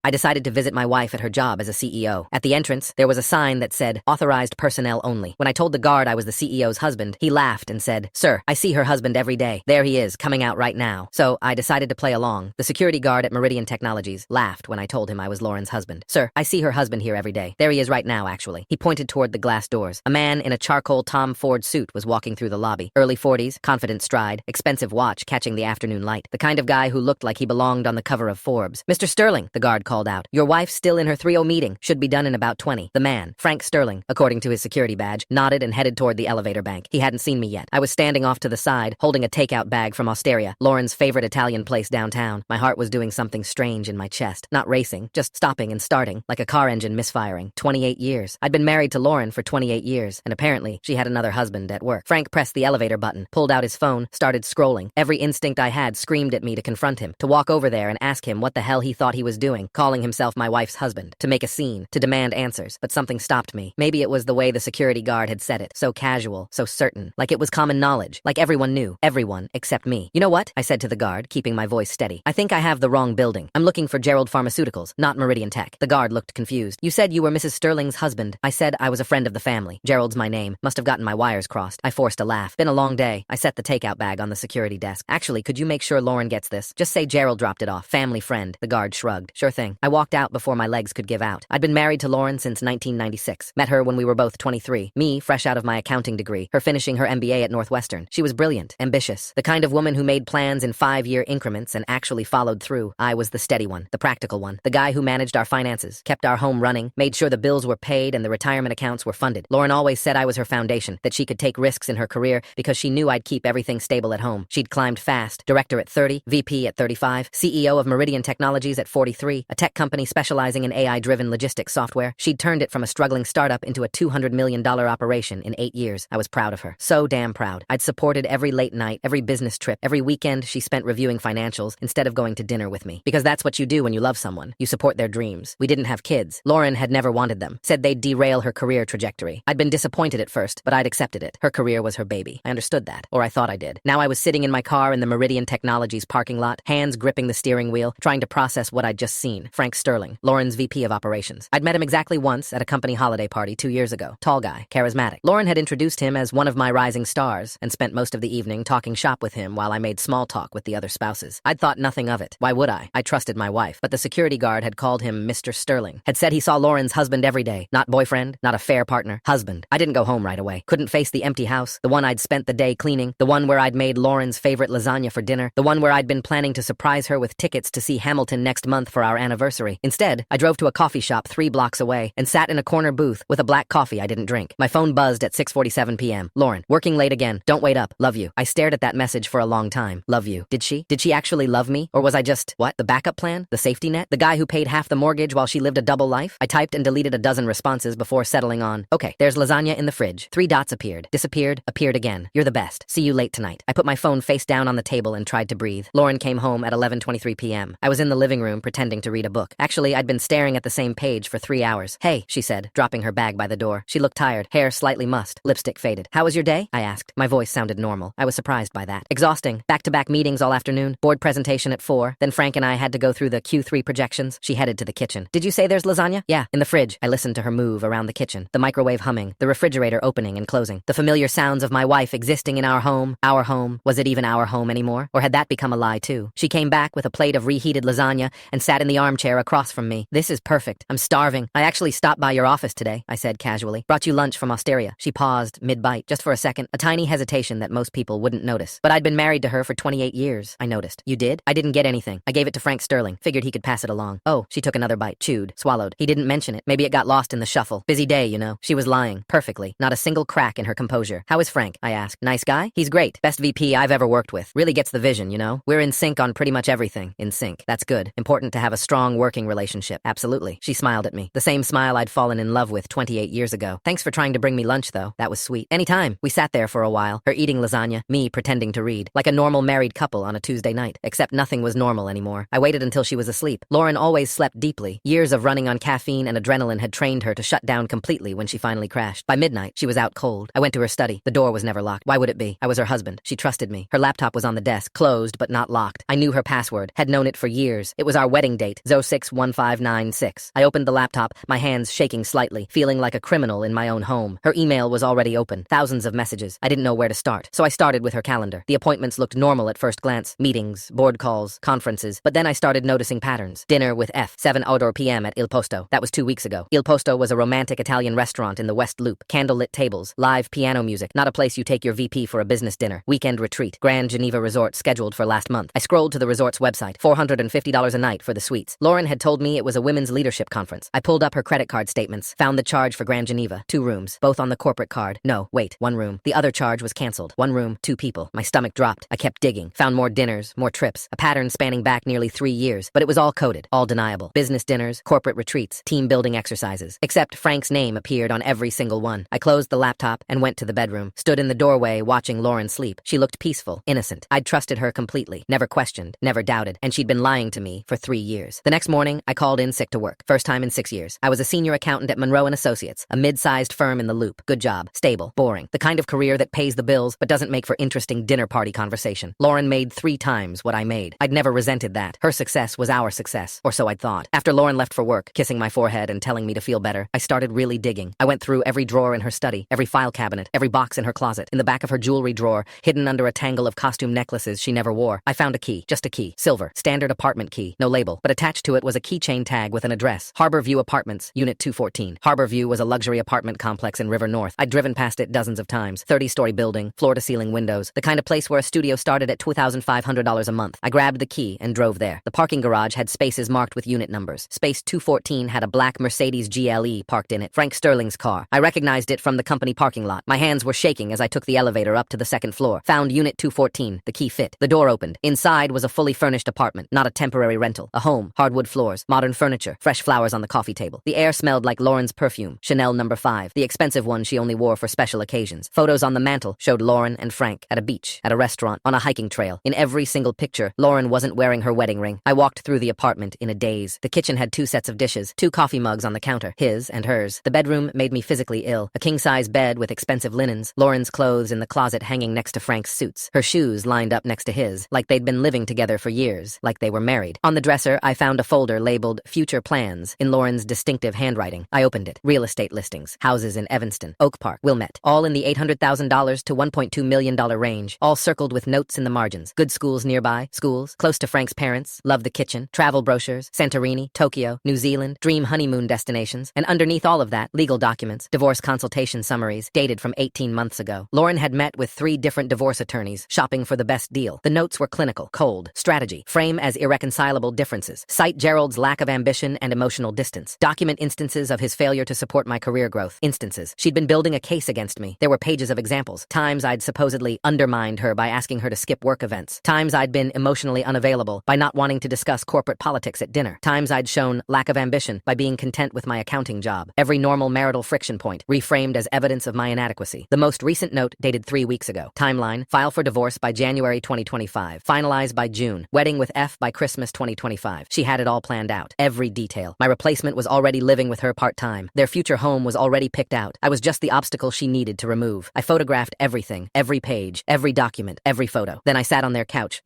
I decided to visit my wife at her job as a CEO. At the entrance, there was a sign that said, "Authorized personnel only." When I told the guard I was the CEO's husband, he laughed and said, "Sir, I see her husband every day. There he is, coming out right now." So I decided to play along. The security guard at Meridian Technologies laughed when I told him I was Lauren's husband. "Sir, I see her husband here every day. There he is right now, actually." He pointed toward the glass doors. A man in a charcoal Tom Ford suit was walking through the lobby. Early 40s, confident stride, expensive watch catching the afternoon light. The kind of guy who looked like he belonged on the cover of Forbes. "Mr. Sterling," the guard called out. "Your wife's still in her 3:00 meeting. Should be done in about 20. The man, Frank Sterling, according to his security badge, nodded and headed toward the elevator bank. He hadn't seen me yet. I was standing off to the side, holding a takeout bag from Osteria, Lauren's favorite Italian place downtown. My heart was doing something strange in my chest. Not racing, just stopping and starting, like a car engine misfiring. 28 years. I'd been married to Lauren for 28 years, and apparently she had another husband at work. Frank pressed the elevator button, pulled out his phone, started scrolling. Every instinct I had screamed at me to confront him, to walk over there and ask him what the hell he thought he was doing, calling himself my wife's husband, to make a scene, to demand answers. But something stopped me. Maybe it was the way the security guard had said it. So casual, so certain, like it was common knowledge, like everyone knew. Everyone except me. "You know what?" I said to the guard, keeping my voice steady. "I think I have the wrong building. I'm looking for Gerald Pharmaceuticals, not Meridian Tech." The guard looked confused. "You said you were Mrs. Sterling's husband." I said I was a friend of the family. Gerald's my name. Must have gotten my wires crossed. I forced a laugh. "Been a long day." I set the takeout bag on the security desk. "Actually, could you make sure Lauren gets this? Just say Gerald dropped it off. Family friend." The guard shrugged. "Sure thing." I walked out before my legs could give out. I'd been married to Lauren since 1996. Met her when we were both 23. Me, fresh out of my accounting degree. Her finishing her MBA at Northwestern. She was brilliant, ambitious. The kind of woman who made plans in 5-year increments and actually followed through. I was the steady one, the practical one. The guy who managed our finances, kept our home running, made sure the bills were paid and the retirement accounts were funded. Lauren always said I was her foundation, that she could take risks in her career because she knew I'd keep everything stable at home. She'd climbed fast. Director at 30, VP at 35, CEO of Meridian Technologies at 43, a tech company specializing in AI-driven logistics software. She'd turned it from a struggling startup into a $200 million operation in 8 years. I was proud of her. So damn proud. I'd supported every late night, every business trip, every weekend she spent reviewing financials instead of going to dinner with me. Because that's what you do when you love someone. You support their dreams. We didn't have kids. Lauren had never wanted them. Said they'd derail her career trajectory. I'd been disappointed at first, but I'd accepted it. Her career was her baby. I understood that. Or I thought I did. Now I was sitting in my car in the Meridian Technologies parking lot, hands gripping the steering wheel, trying to process what I'd just seen. Frank Sterling, Lauren's VP of operations. I'd met him exactly once at a company holiday party 2 years ago. Tall guy, charismatic. Lauren had introduced him as one of my rising stars and spent most of the evening talking shop with him while I made small talk with the other spouses. I'd thought nothing of it. Why would I? I trusted my wife. But the security guard had called him Mr. Sterling. Had said he saw Lauren's husband every day. Not boyfriend, not affair partner, husband. I didn't go home right away. Couldn't face the empty house, the one I'd spent the day cleaning, the one where I'd made Lauren's favorite lasagna for dinner, the one where I'd been planning to surprise her with tickets to see Hamilton next month for our anniversary. Instead, I drove to a coffee shop 3 blocks away and sat in a corner booth with a black coffee I didn't drink. My phone buzzed at 6:47 p.m. "Lauren, working late again. Don't wait up. Love you." I stared at that message for a long time. Love you. Did she? Did she actually love me? Or was I just, what, the backup plan? The safety net? The guy who paid half the mortgage while she lived a double life? I typed and deleted a dozen responses before settling on, "Okay, there's lasagna in the fridge." 3 dots appeared. Disappeared. Appeared again. "You're the best. See you late tonight." I put my phone face down on the table and tried to breathe. Lauren came home at 11:23 p.m. I was in the living room pretending to read a book. Actually, I'd been staring at the same page for 3 hours. "Hey," she said, dropping her bag by the door. She looked tired, hair slightly mussed, lipstick faded. "How was your day?" I asked. My voice sounded normal. I was surprised by that. "Exhausting. Back-to-back meetings all afternoon. Board presentation at 4. Then Frank and I had to go through the Q3 projections." She headed to the kitchen. "Did you say there's lasagna?" "Yeah, in the fridge." I listened to her move around the kitchen, the microwave humming, the refrigerator opening and closing, the familiar sounds of my wife existing in our home. Our home. Was it even our home anymore? Or had that become a lie too? She came back with a plate of reheated lasagna and sat in the armchair across from me. "This is perfect. I'm starving. I actually stopped by your office today," I said casually. "Brought you lunch from Osteria." She paused, mid-bite, just for a second, a tiny hesitation that most people wouldn't notice. But I'd been married to her for 28 years, I noticed. "You did?" "I didn't get anything. I gave it to Frank Sterling. Figured he could pass it along." "Oh." She took another bite, chewed, swallowed. "He didn't mention it. Maybe it got lost in the shuffle. Busy day, you know." She was lying, perfectly. Not a single crack in her composure. "How is Frank?" I asked. "Nice guy? He's great. Best VP I've ever worked with. Really gets the vision, you know? We're in sync on pretty much everything." "In sync. That's good. Important to have a strong working relationship." "Absolutely." She smiled at me. The same smile I'd fallen in love with 28 years ago. "Thanks for trying to bring me lunch, though. That was sweet." "Anytime." We sat there for a while, her eating lasagna, me pretending to read, like a normal married couple on a Tuesday night, except nothing was normal anymore. I waited until she was asleep. Lauren always slept deeply. Years of running on caffeine and adrenaline had trained her to shut down completely when she finally crashed. By midnight, she was out cold. I went to her study. The door was never locked. Why would it be? I was her husband. She trusted me. Her laptop was on the desk, closed but not locked. I knew her password, had known it for years. It was our wedding date, Zo61596. I opened the laptop, my hands shaking slightly, feeling like a criminal in my own home. Her email was already open, thousands of messages. I didn't know where to start, so I started with her calendar. The appointments looked normal at first glance. Meetings, board calls, conferences. But then I started noticing patterns. Dinner with F. 7 outdoor p.m. at Il Posto. That was 2 weeks ago. Il Posto was a romantic Italian restaurant in the West Loop. Candlelit tables, live piano music. Not a place you take your VP for a business dinner. Weekend retreat. Grand Geneva Resort scheduled for last month. I scrolled to the resort's website. $450 a night for the suites. Lauren had told me it was a women's leadership conference. I pulled up her credit card statements. Found the charge for Grand Geneva. 2 rooms. Both on the corporate card. No, wait. 1 room. The other charge was canceled. 1 room, 2 people. My stomach dropped. I kept digging. Found more dinners, more trips. A pattern spanning back nearly 3 years. But it was all coded. All deniable. Business dinners, corporate retreats, team building exercises. Except Frank's name appeared on every single one. I closed the laptop and went to the bedroom. Stood in the doorway watching Lauren sleep. She looked peaceful, innocent. I'd trusted her completely. Never questioned, never doubted. And she'd been lying to me for 3 years. The next morning, I called in sick to work. First time in 6 years. I was a senior accountant at Monroe & Associates, a mid-sized firm in the Loop. Good job. Stable. Boring. The kind of career that pays the bills but doesn't make for interesting dinner party conversation. Lauren made 3 times what I made. I'd never resented that. Her success was our success, or so I'd thought. After Lauren left for work, kissing my forehead and telling me to feel better, I started really digging. I went through every drawer in her study, every file cabinet, every box in her closet. In the back of her jewelry drawer, hidden under a tangle of costume necklaces she never wore, I found a key. Just a key. Silver. Standard apartment key. No label. But attached to it was a keychain tag with an address. Harbor View Apartments, Unit 214. Harbor View was a luxury apartment complex in River North. I'd driven past it dozens of times. 30-story building, floor-to-ceiling windows. The kind of place where a studio started at $2,500 a month. I grabbed the key and drove there. The parking garage had spaces marked with unit numbers. Space 214 had a black Mercedes GLE parked in it. Frank Sterling's car. I recognized it from the company parking lot. My hands were shaking as I took the elevator up to the 2nd floor. Found Unit 214. The key fit. The door opened. Inside was a fully furnished apartment, not a temporary rental. A home. Hardwood floors. Modern furniture. Fresh flowers on the coffee table. The air smelled like Lauren's perfume. Chanel No. 5. The expensive one she only wore for special occasions. Photos on the mantle showed Lauren and Frank at a beach, at a restaurant, on a hiking trail. In every single picture, Lauren wasn't wearing her wedding ring. I walked through the apartment in a daze. The kitchen had 2 sets of dishes, 2 coffee mugs on the counter, his and hers. The bedroom made me physically ill. A king-size bed with expensive linens, Lauren's clothes in the closet hanging next to Frank's suits, her shoes lined up next to his, like they'd been living together for years, like they were married. On the dresser, I found a folder labeled Future Plans in Lauren's distinctive handwriting. I opened it. Real estate listings, houses in Evanston, Oak Park, Wilmette, all in the $800,000 to $1.2 million range, all circled with notes in the margins. Good schools nearby, schools, close to Frank's parents, love the kitchen, travel brochures, Santorini, Tokyo, New Zealand, dream honeymoon destinations, and underneath all of that, legal documents, divorce consultation summaries, dated from 18 months ago. Lauren had met with 3 different divorce attorneys, shopping for the best deal. The notes were clinical, cold, strategy, frame as irreconcilable differences, cite Gerald's lack of ambition and emotional distance, document instances of his failure to support my career growth, instances. She'd been building a case against me. There were pages of examples, times I'd supposedly undermined her by asking her to skip work events, times I'd been emotionally unavailable by not wanting to discuss corporate politics at dinner, times I'd shown lack of ambition by being content with my accounting job. Every normal marital friction point reframed as evidence of my inadequacy. The most recent note dated 3 weeks ago. Timeline: file for divorce by January 2025. Finalized by June. Wedding with F by Christmas 2025. She had it all planned out. Every detail. My replacement was already living with her part-time. Their future home was already picked out. I was just the obstacle she needed to remove. I photographed everything, every page, every document, every photo. Then I sat on their couch,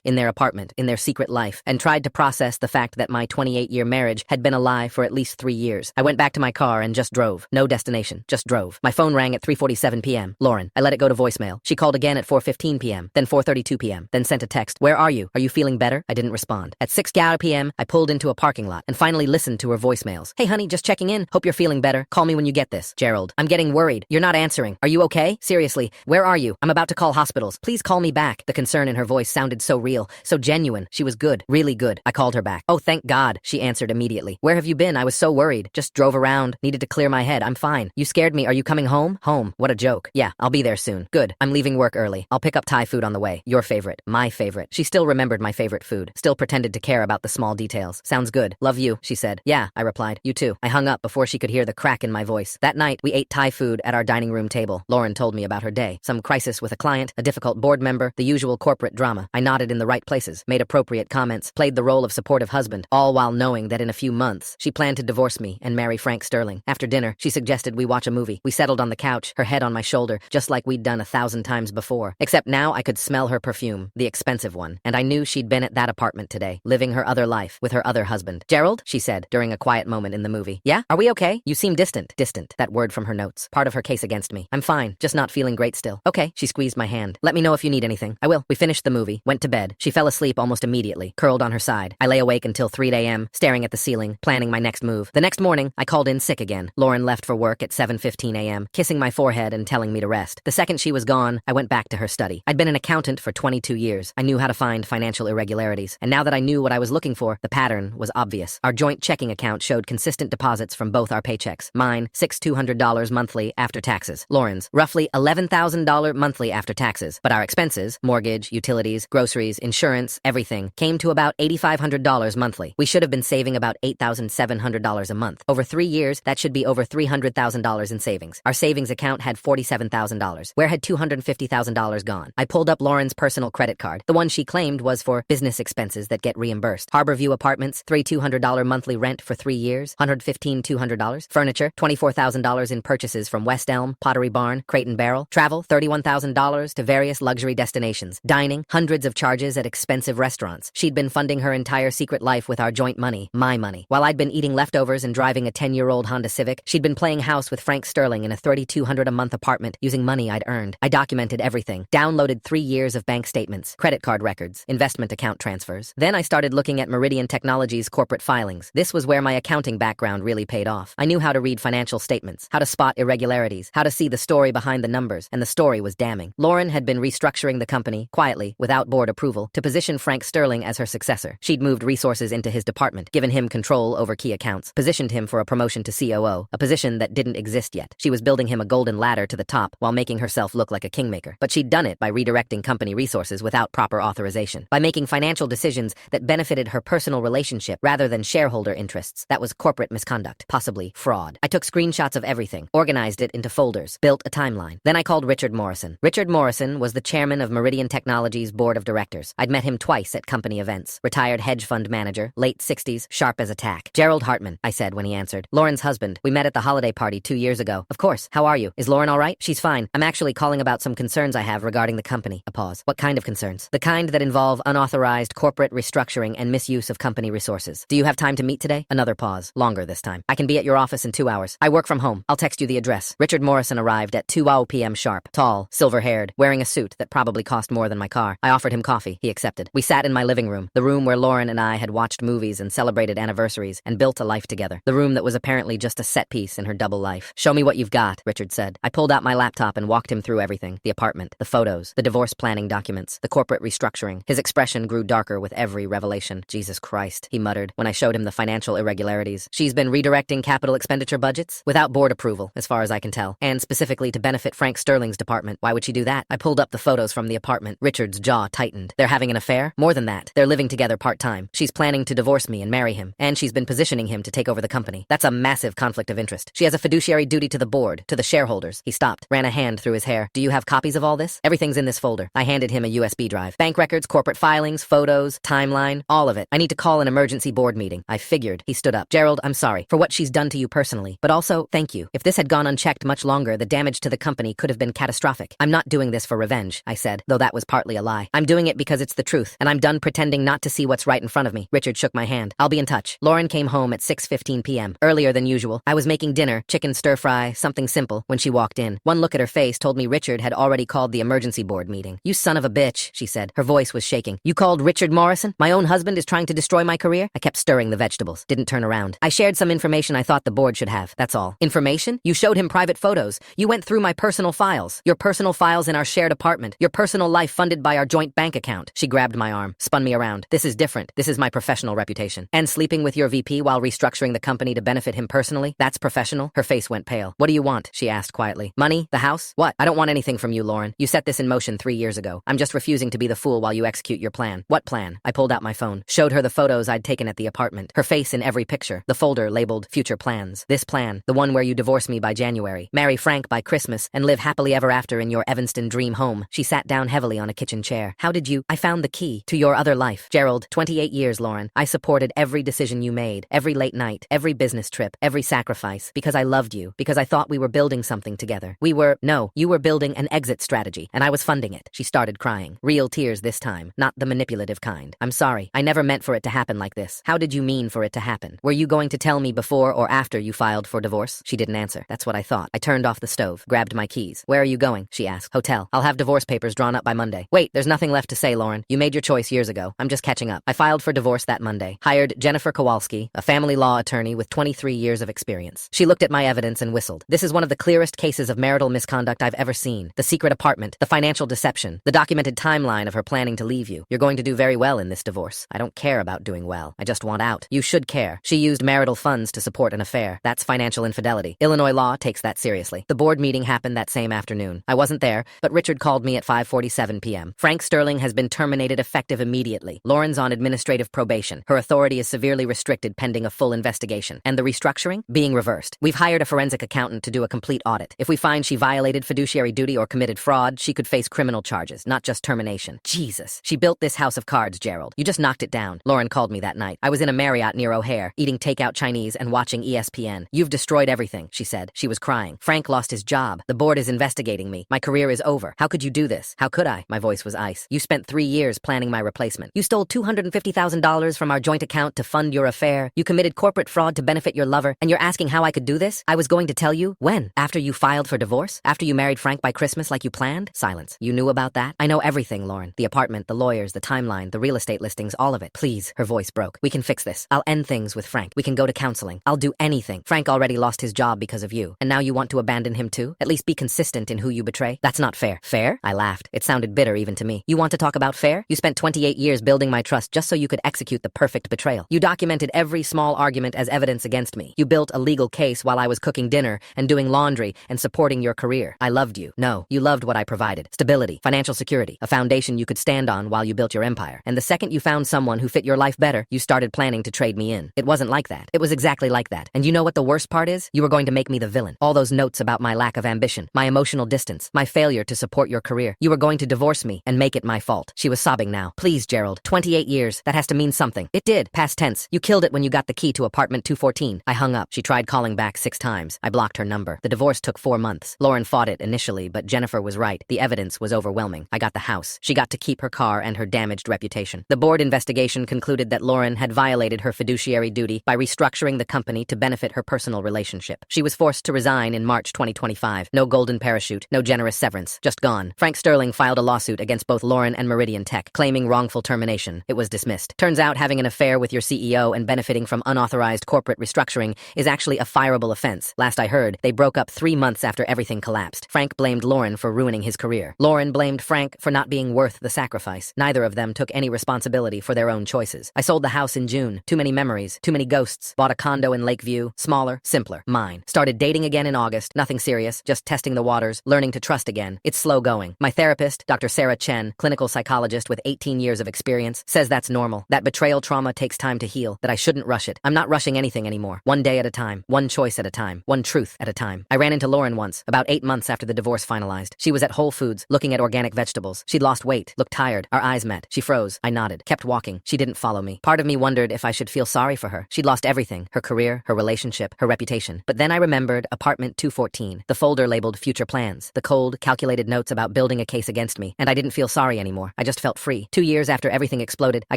in their apartment, in their secret life, and tried to process the fact that my 28-year marriage had been a lie for at least 3 years. I went back to my car and just drove. No destination, just drove. My phone rang at 3:47 p.m. Lauren. I let it go to voicemail. She called again at 4:15 p.m., then 4:32 p.m., then sent a text. Where are you? Are you feeling better? I didn't respond. At 6 p.m., I pulled into a parking lot and finally listened to her voicemails. Hey honey, just checking in. Hope you're feeling better. Call me when you get this. Gerald. I'm getting worried. You're not answering. Are you okay? Seriously, where are you? I'm about to call hospitals. Please call me back. The concern in her voice sounded so real, so genuine. She was good, really good. I called her back. Oh, thank God, she answered immediately. Where have you been? I was so worried. Just drove around. Needed to clear my head. I'm fine. You scared me. Are you coming home? Home. What a joke. Yeah, I'll be there soon. Good. I'm leaving work early. I'll pick up Thai food on the way. Your favorite. My favorite. She still remembered my favorite food. Still pretended to care about the small details. Sounds good. Love you, she said. Yeah, I replied. You too. I hung up before she could hear the crack in my voice. That night, we ate Thai food at our dining room table. Lauren told me about her day. Some crisis with a client, a difficult board member, the usual corporate drama. I nodded in the right places, made appropriate comments, played the role of supportive husband, all while knowing that in a few months, she planned to divorce me and marry Frank Sterling. After dinner, she suggested we watch a movie. We settled on the couch, her head on my shoulder, just like we'd done 1,000 times before. Except now I could smell her perfume, the expensive one, and I knew she'd been at that apartment today, living her other life. life with her other husband. Gerald, she said during a quiet moment in the movie. Yeah? Are we okay? You seem distant. Distant. That word from her notes. Part of her case against me. I'm fine, just not feeling great still. Okay, she squeezed my hand. Let me know if you need anything. I will. We finished the movie, went to bed. She fell asleep almost immediately, curled on her side. I lay awake until 3 a.m., staring at the ceiling, planning my next move. The next morning, I called in sick again. Lauren left for work at 7:15 a.m., kissing my forehead and telling me to rest. The second she was gone, I went back to her study. I'd been an accountant for 22 years. I knew how to find financial irregularities, and now that I knew what I was looking for, the pattern was obvious. Our joint checking account showed consistent deposits from both our paychecks. Mine, $6,200 monthly after taxes. Lauren's, roughly $11,000 monthly after taxes. But our expenses, mortgage, utilities, groceries, insurance, everything, came to about $8,500 monthly. We should have been saving about $8,700 a month. Over 3 years, that should be over $300,000 in savings. Our savings account had $47,000. Where had $250,000 gone? I pulled up Lauren's personal credit card. The one she claimed was for business expenses that get reimbursed. Harborview Apartments, $3,200 monthly rent for 3 years, $115,200. Furniture, $24,000 in purchases from West Elm, Pottery Barn, Crate and Barrel. Travel, $31,000 to various luxury destinations. Dining, hundreds of charges at expensive restaurants. She'd been funding her entire secret life with our joint money, my money. While I'd been eating leftovers and driving a 10-year-old Honda Civic, she'd been playing house with Frank Sterling in a $3,200 a month apartment using money I'd earned. I documented everything, downloaded 3 years of bank statements, credit card records, investment account transfers. Then I started looking at Meridian Technologies' corporate filings. This was where my accounting background really paid off. I knew how to read financial statements, how to spot irregularities, how to see the story behind the numbers, and the story was damning. Lauren had been restructuring the company, quietly, without board approval, to position Frank Sterling as her successor. She'd moved resources into his department, given him control over key accounts, positioned him for a promotion to COO, a position that didn't exist yet. She was building him a golden ladder to the top while making herself look like a kingmaker. But she'd done it by redirecting company resources without proper authorization, by making financial decisions that benefited her personal relationship rather than shareholder interests. That was corporate misconduct, possibly fraud. I took screenshots of everything, organized it into folders, built a timeline. Then I called Richard Morrison. Richard Morrison was the chairman of Meridian Technologies' board of directors. I'd met him twice at company events. Retired hedge fund manager, late 60s, sharp as a tack. Gerald Hartman, I said when he answered. Lauren's husband. We met at the holiday party 2 years ago. Of course. How are you? Is Lauren all right? She's fine. I'm actually calling about some concerns I have regarding the company. A pause. What kind of concerns? The kind that involve unauthorized corporate restructuring and misuse of company resources. Do you have time to meet today? Another pause. Longer this time. I can be at your office in 2 hours. I work from home. I'll text you the address. Richard Morrison arrived at 2 p.m. sharp. Tall, silver-haired, wearing a suit that probably cost more than my car. I offered him coffee. He accepted. We sat in my living room, the room where Lauren and I had watched movies and celebrated anniversaries and built a life together. The room that was apparently just a set piece in her double life. Show me what you've got, Richard said. I pulled out my laptop and walked him through everything. The apartment, the photos, the divorce planning documents, the corporate restructuring. His expression grew darker with every revelation. Jesus Christ, he muttered when I showed him the financial irregularities. She's been redirecting capital expenditure budgets without board approval, as far as I can tell, and specifically to benefit Frank Sterling's department. Why would she do that? I pulled up the photos from the apartment. Richard's jaw tightened. They're having an affair? More than that. They're living together part-time. She's planning to divorce me and marry him, and she's been positioning him to take over the company. That's a massive conflict of interest. She has a fiduciary duty to the board, to the shareholders. He stopped, ran a hand through his hair. Do you have copies of all this? Everything's in this folder. I handed him a USB drive. Bank records, corporate filings, photos, timeline, all of it. I need to call an emergency board meeting. I figured. He stood up. Gerald, I'm sorry for what she's done to you personally, but also, thank you. If this had gone unchecked much longer, the damage to the company could have been catastrophic. I'm not doing this for revenge, I said, though that was partly a lie. I'm doing it because it's the truth, and I'm done pretending not to see what's right in front of me. Richard shook my hand. I'll be in touch. Lauren came home at 6:15 p.m., earlier than usual. I was making dinner, chicken stir-fry, something simple, when she walked in. One look at her face told me Richard had already called the emergency board meeting. You son of a bitch, she said. Her voice was shaking. You called Richard Morrison? My own husband is trying to destroy my career? I kept stirring the vegetables. Didn't turn around. I shared some information I thought the board should have. That's all. Information? You showed him private photos. You went through my personal files. Your personal files in our shared apartment. Your personal life funded by our joint bank account. She grabbed my arm, spun me around. This is different. This is my professional reputation. And sleeping with your VP while restructuring the company to benefit him personally? That's professional? Her face went pale. What do you want? She asked quietly. Money? The house? What? I don't want anything from you, Lauren. You set this in motion 3 years ago. I'm just refusing to be the fool while you execute your plan. What plan? I pulled out my phone, showed her the photos I'd taken at the apartment, her face in every picture, the folder labeled Future Plans. This plan, the one where you divorce me by January, marry Frank by Christmas, and live happily ever after in your Evanston dream home. She sat down heavily on a kitchen chair. How did you? I found the key to your other life. Gerald, 28 years, Lauren. I supported every decision you made, every late night, every business trip, every sacrifice, because I loved you, because I thought we were building something together. You were building an exit strategy, and I was funding it. She started crying. Real tears this time, not the manipulative kind. I'm sorry. I never meant for it to happen like this? How did you mean for it to happen? Were you going to tell me before or after you filed for divorce? She didn't answer. That's what I thought. I turned off the stove, grabbed my keys. Where are you going? She asked. Hotel. I'll have divorce papers drawn up by Monday. Wait, there's nothing left to say, Lauren. You made your choice years ago. I'm just catching up. I filed for divorce that Monday. Hired Jennifer Kowalski, a family law attorney with 23 years of experience. She looked at my evidence and whistled. This is one of the clearest cases of marital misconduct I've ever seen. The secret apartment, the financial deception, the documented timeline of her planning to leave you. You're going to do very well in this divorce. I don't care about doing well. I just want out. You should care. She used marital funds to support an affair. That's financial infidelity. Illinois law takes that seriously. The board meeting happened that same afternoon. I wasn't there, but Richard called me at 5:47 p.m. Frank Sterling has been terminated effective immediately. Lauren's on administrative probation. Her authority is severely restricted pending a full investigation. And the restructuring? Being reversed. We've hired a forensic accountant to do a complete audit. If we find she violated fiduciary duty or committed fraud, she could face criminal charges, not just termination. Jesus. She built this house of cards, Gerald. You just knocked it down. Lauren called me that night. I was in a Marriott near O'Hare, eating takeout Chinese and watching ESPN. You've destroyed everything, she said. She was crying. Frank lost his job. The board is investigating me. My career is over. How could you do this? How could I? My voice was ice. You spent 3 years planning my replacement. You stole $250,000 from our joint account to fund your affair. You committed corporate fraud to benefit your lover, and you're asking how I could do this? I was going to tell you. When? After you filed for divorce? After you married Frank by Christmas like you planned? Silence. You knew about that? I know everything, Lauren. The apartment, the lawyers, the timeline, the real estate listings, all of it. Please. Her voice broke. We can fix this. I'll end things with Frank. We can go to counseling. I'll do anything. Frank already lost his job because of you, and now you want to abandon him too? At least be consistent in who you betray. That's not fair. Fair? I laughed. It sounded bitter even to me. You want to talk about fair? You spent 28 years building my trust just so you could execute the perfect betrayal. You documented every small argument as evidence against me. You built a legal case while I was cooking dinner and doing laundry and supporting your career. I loved you. No, you loved what I provided. Stability, financial security, a foundation you could stand on while you built your empire. And the second you found someone who fit your life better, you started planning to trade me in. It wasn't like that. It was exactly like that. And you know what the worst part is? You were going to make me the villain. All those notes about my lack of ambition, my emotional distance, my failure to support your career. You were going to divorce me and make it my fault. She was sobbing now. Please, Gerald. 28 years. That has to mean something. It did. Past tense. You killed it when you got the key to apartment 214. I hung up. She tried calling back 6 times. I blocked her number. The divorce took 4 months. Lauren fought it initially, but Jennifer was right. The evidence was overwhelming. I got the house. She got to keep her car and her damaged reputation. The board investigation concluded that Lauren had violated her fiduciary duty by restructuring the company to benefit her personal relationship. She was forced to resign in March 2025. No golden parachute, no generous severance, just gone. Frank Sterling filed a lawsuit against both Lauren and Meridian Tech, claiming wrongful termination. It was dismissed. Turns out having an affair with your CEO and benefiting from unauthorized corporate restructuring is actually a fireable offense. Last I heard, they broke up 3 months after everything collapsed. Frank blamed Lauren for ruining his career. Lauren blamed Frank for not being worth the sacrifice. Neither of them took any responsibility for their own choices. I sold the house in June. Too many memories, too many ghosts. Bought a condo in Lakeview. Smaller, simpler. Mine. Started dating again in August. Nothing serious, just testing the waters, learning to trust again. It's slow going. My therapist, Dr. Sarah Chen, clinical psychologist with 18 years of experience, says that's normal. That betrayal trauma takes time to heal, that I shouldn't rush it. I'm not rushing anything anymore. One day at a time. One choice at a time. One truth at a time. I ran into Lauren once, about 8 months after the divorce finalized. She was at Whole Foods, looking at organic vegetables. She'd lost weight, looked tired. Our eyes met. She froze. I nodded. Kept walking. She didn't follow me. Part of me wondered if I should feel sorry for her. She'd lost everything. Her career, her relationship, her reputation. But then I remembered apartment 214, the folder labeled future plans, the cold, calculated notes about building a case against me, and I didn't feel sorry anymore. I just felt free. 2 years after everything exploded, I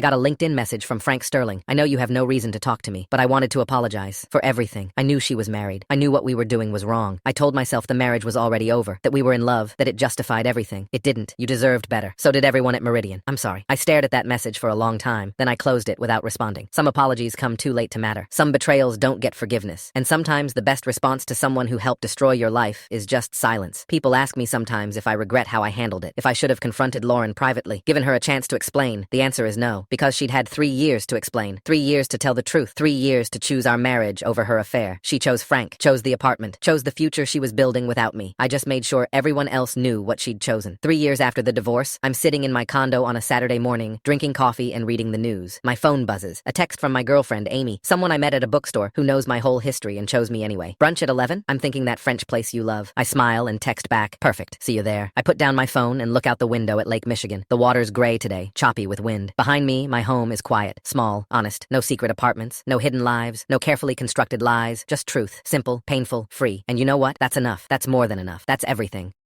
got a LinkedIn message from Frank Sterling. I know you have no reason to talk to me, but I wanted to apologize for everything. I knew she was married. I knew what we were doing was wrong. I told myself the marriage was already over, that we were in love, that it justified everything. It didn't. You deserved better. So did everyone at Meridian. I'm sorry. I stared at that message for a long time, then I closed it without responding. Some apologies come too late to matter. Some betrayals don't get forgiveness. And sometimes the best response to someone who helped destroy your life is just silence. People ask me sometimes if I regret how I handled it, if I should have confronted Lauren privately, given her a chance to explain. The answer is no, because she'd had 3 years to explain, 3 years to tell the truth, 3 years to choose our marriage over her affair. She chose Frank, chose the apartment, chose the future she was building without me. I just made sure everyone else knew what she'd chosen. 3 years after the divorce, I'm sitting in my condo on a Saturday morning, drinking coffee and reading the news. My phone buzzes. A text from my girlfriend, Amy, someone I met at a bookstore who knows my whole history and chose me anyway. Brunch at 11? I'm thinking that French place you love. I smile and text back. Perfect. See you there. I put down my phone and look out the window at Lake Michigan. The water's gray today, choppy with wind. Behind me, my home is quiet, small, honest. No secret apartments, no hidden lives, no carefully constructed lies, just truth. Simple, painful, free. And you know what? That's enough. That's more than enough. That's everything.